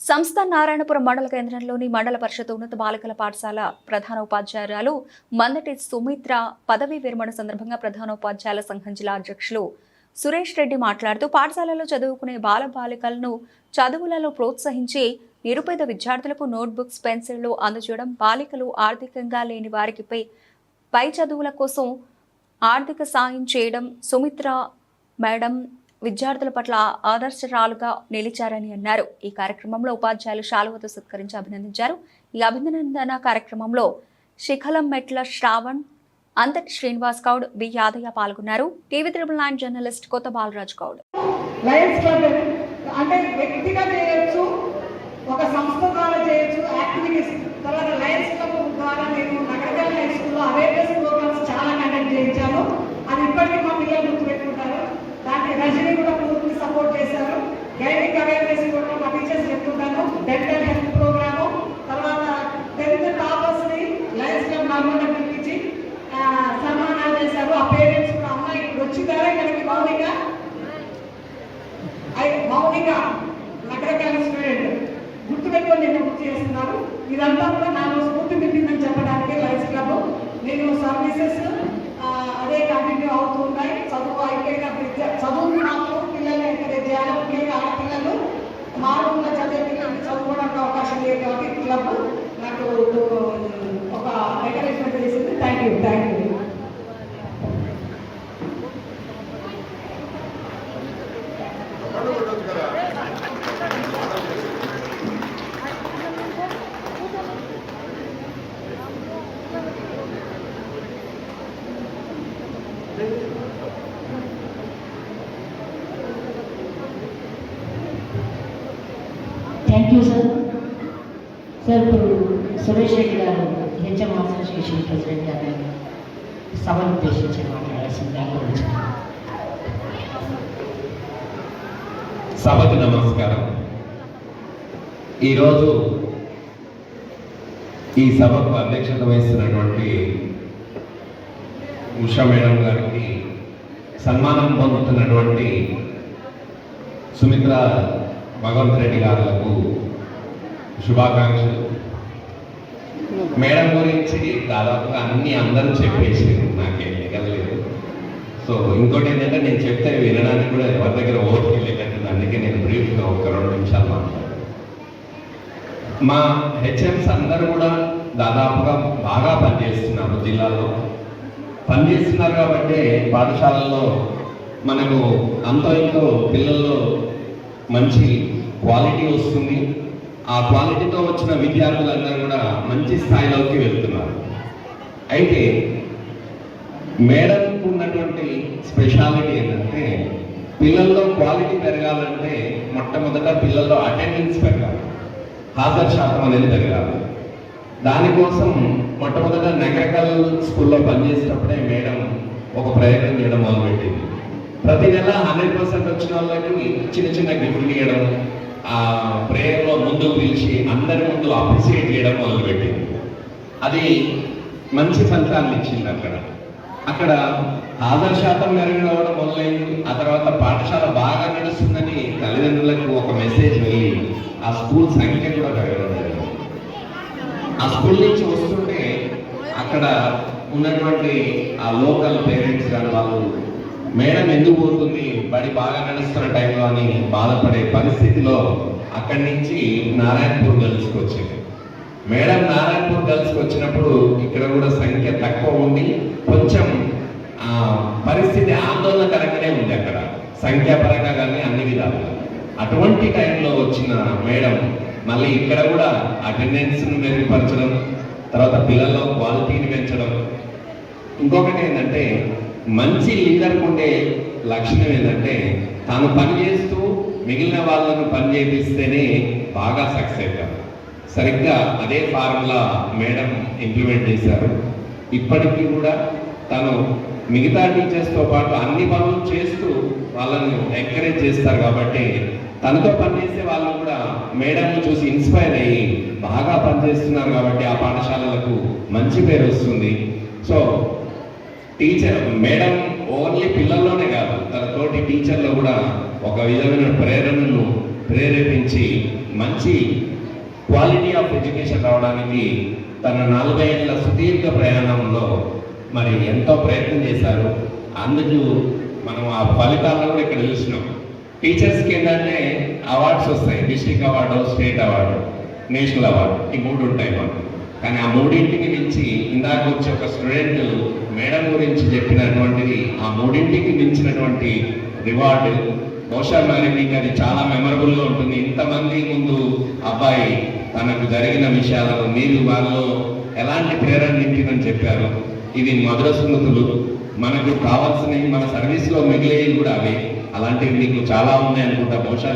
సంస్థ నారాయణపురం మండల కేంద్రంలోని మండల పరిషత్ ఉన్నత బాలికల పాఠశాల ప్రధాన ఉపాధ్యాయురాలు మందటి సుమిత్ర పదవీ విరమణ సందర్భంగా ప్రధాన ఉపాధ్యాయుల సంఘం జిల్లా అధ్యక్షులు సురేష్ రెడ్డి మాట్లాడుతూ పాఠశాలలో చదువుకునే బాలబాలికలను చదువులలో ప్రోత్సహించి నిరుపేద విద్యార్థులకు నోట్బుక్స్ పెన్సిళ్లు అందజేయడం, బాలికలు ఆర్థికంగా లేని వారికి పై చదువుల కోసం ఆర్థిక సాయం చేయడం సుమిత్ర మేడం విద్యార్థుల పట్ల ఆదర్శరాలుగా నిలిచారని అన్నారు. ఈ కార్యక్రమంలో ఉపాధ్యాయులు శాలువతో సత్కరించి అభినందించారు. ఈ అభినందన కార్యక్రమంలో శిఖలం మెట్ల శ్రావణ్, అంతటి శ్రీనివాస్ గౌడ్, బి యాదయ్య పాల్గొన్నారు. టీవీ 9 జర్నలిస్ట్ కొత్త బాలరాజ్ గౌడ్. లయన్స్ క్లబ్ అంటే వ్యక్తిగా చేయొచ్చు, ఒక సంస్థ ద్వారా చేయొచ్చు యాక్టివిటీస్. తర్వాత లయన్స్ క్లబ్ ద్వారా నేను నగరకల్ హై స్కూల్లో అవేర్నెస్ ప్రోగ్రామ్స్ చాలా కండక్ట్ చేయించాను. అది ఇప్పటికీ మా పిల్లలు గుర్తుపెట్టుకుంటారు. దాన్ని రజని కూడా పూర్తి సపోర్ట్ చేశారు. గైనిక్ అవేర్నెస్ కూడా మా టీచర్స్ చెప్తుంటాను. డెంటల్ హెల్త్ ప్రోగ్రాము, తర్వాత 10th టాపర్స్ ని లయన్స్ క్లబ్ నార్మల్గా పిలిపించి సన్మానాలు చేశారు. ఆ పేరెంట్స్ కూడా అమ్మాయి ఇప్పుడు వచ్చిందారా ఇక్కడికి మౌనిక నగరకల్ స్టూడెంట్ గుర్తుపెట్టుకొని నేను గుర్తు చేస్తున్నారు. ఇదంతా కూడా నాకు స్ఫూర్తి నింపిందని చెప్పడానికి లయన్స్ క్లబ్. నేను సర్వీసెస్ అదే కంటిన్యూ అవుతూ ఉన్నాయి. చదువు అయిపోయిన చదువు మాత్రం పిల్లల్ని ఎంకరేజ్ చేయాలి. ముఖ్యంగా ఆడపిల్లలు మారుమూల చదివే పిల్లలకి చదువుకోవడానికి అవకాశం లేదు కాబట్టి క్లబ్ నాకు ఒక ఎంకరేజ్మెంట్ చేసింది. Thank you. Thank you sir. ఇప్పుడు సురేష్ రెడ్డి గారు హెచ్ఎం అసోసియేషన్ ప్రెసిడెంట్ గారు సభను ఉద్దేశించి మాట్లాడాల్సింది. సభకు నమస్కారం. ఈరోజు ఈ సభకు అధ్యక్షత వహిస్తున్నటువంటి ఉషా మేడం గారికి, సన్మానం పొందుతున్నటువంటి సుమిత్ర భగవంత్ రెడ్డి గారులకు శుభాకాంక్షలు. మేడం గురించి దాదాపుగా అన్ని అందరూ చెప్పేసి నాకేం మిగలేదు. సో ఇంకోటి ఏంటంటే నేను చెప్తే వినడానికి కూడా ఎవరి దగ్గర ఓపిక లేకపోతుంది. అందుకే నేను బ్రీఫ్గా ఒక 2 నిమిషాలు మాట్లాడాను. మా హెచ్ఎంస్ అందరూ కూడా దాదాపుగా బాగా పనిచేస్తున్నారు. జిల్లాలో పనిచేస్తున్నారు కాబట్టి పాఠశాలల్లో మనకు అంతో ఇంతో పిల్లల్లో మంచి క్వాలిటీ వస్తుంది. ఆ క్వాలిటీతో వచ్చిన విద్యార్థులందరూ కూడా మంచి స్థాయిలోకి వెళ్తున్నారు. అయితే మేడంకు ఉన్నటువంటి స్పెషాలిటీ ఏంటంటే పిల్లల్లో క్వాలిటీ పెరగాలంటే మొట్టమొదట పిల్లల్లో అటెండెన్స్ పెరగాలి, హాజరు శాతం అనేది పెరగాలి. దానికోసం మొట్టమొదట నగరకల్ స్కూల్లో పనిచేసేటప్పుడే మేడం ఒక ప్రయత్నం చేయడం మొదలుపెట్టింది. ప్రతి నెల 100% వచ్చిన వాళ్ళకి చిన్న గిఫ్ట్లు ఇవ్వడం, ఆ ప్రేయర్లో ముందుకు పిలిచి అందరి ముందు అప్రిషియేట్ చేయడం మొదలుపెట్టింది. అది మంచి ఫలితాన్ని ఇచ్చింది. అక్కడ హాజరు శాతం మెరుగవడం మొదలైంది. ఆ తర్వాత పాఠశాల బాగా నడుస్తుందని తల్లిదండ్రులకు ఒక మెసేజ్ వెళ్ళి ఆ స్కూల్ సంఖ్య కూడా పెరగడం జరిగింది. ఆ స్కూల్ నుంచి వస్తుంటే అక్కడ ఉన్నటువంటి ఆ లోకల్ పేరెంట్స్ కానీ వాళ్ళు మేడం ఎందుకు పోతుంది బడి బాగా నడుస్తున్న టైంలో అని బాధపడే పరిస్థితిలో అక్కడి నుంచి నారాయణపూర్ గర్ల్స్కి వచ్చింది. మేడం నారాయణపూర్ గర్ల్స్కి వచ్చినప్పుడు ఇక్కడ కూడా సంఖ్య తక్కువ ఉండి కొంచెం పరిస్థితి ఆందోళనకరంగానే ఉంది అక్కడ, సంఖ్యాపరంగా కానీ అన్ని విధాలుగా. అటువంటి టైంలో వచ్చిన మేడం మళ్ళీ ఇక్కడ కూడా అటెండెన్స్ను మెరుగుపరచడం, తర్వాత పిల్లల్లో క్వాలిటీని పెంచడం. ఇంకొకటి ఏంటంటే మంచి లీడర్కు ఉండే లక్షణం ఏంటంటే తాను పని చేస్తూ మిగిలిన వాళ్ళను పని చేపిస్తేనే బాగా సక్సెస్ అవుతారు. సరిగ్గా అదే ఫార్ములా మేడం ఇంప్లిమెంట్ చేశారు. ఇప్పటికీ కూడా తను మిగతా టీచర్స్తో పాటు అన్ని పనులు చేస్తూ వాళ్ళను ఎంకరేజ్ చేస్తారు. కాబట్టి తనతో పనిచేసే వాళ్ళు కూడా మేడంను చూసి ఇన్స్పైర్ అయ్యి బాగా పనిచేస్తున్నారు. కాబట్టి ఆ పాఠశాలలకు మంచి పేరు వస్తుంది. సో టీచర్ మేడం ఓన్లీ పిల్లల్లోనే కాదు, తన తోటి టీచర్లో కూడా ఒక విధమైన ప్రేరణను ప్రేరేపించి మంచి క్వాలిటీ ఆఫ్ ఎడ్యుకేషన్ రావడానికి తన 40 ఏళ్ల సుదీర్ఘ ప్రయాణంలో మరి ఎంతో ప్రయత్నం చేశారు. అందుకు మనం ఆ ఫలితాలను కూడా ఇక్కడ చూసినాం. టీచర్స్కి ఏంటంటే అవార్డ్స్ వస్తాయి, district award, state award, national award, ఈ 3 ఉంటాయి మనకు. కానీ ఆ 3ంటికి మించి ఇందాక వచ్చి ఒక స్టూడెంట్ మేడం గురించి చెప్పినటువంటిది, ఆ 3ంటికి మించినటువంటి రివార్డు బహుశా మరి మీకు అది చాలా మెమరబుల్గా ఉంటుంది. ఇంతమంది ముందు అబ్బాయి తనకు జరిగిన విషయాలను మీరు వాళ్ళలో ఎలాంటి ప్రేరణ నింపిందని చెప్పారు. ఇది మధుర స్మృతులు. మనకు కావాల్సినవి మన సర్వీస్లో మిగిలేవి కూడా అవే. అలాంటివి మీకు చాలా ఉన్నాయి అనుకుంటా. బహుశా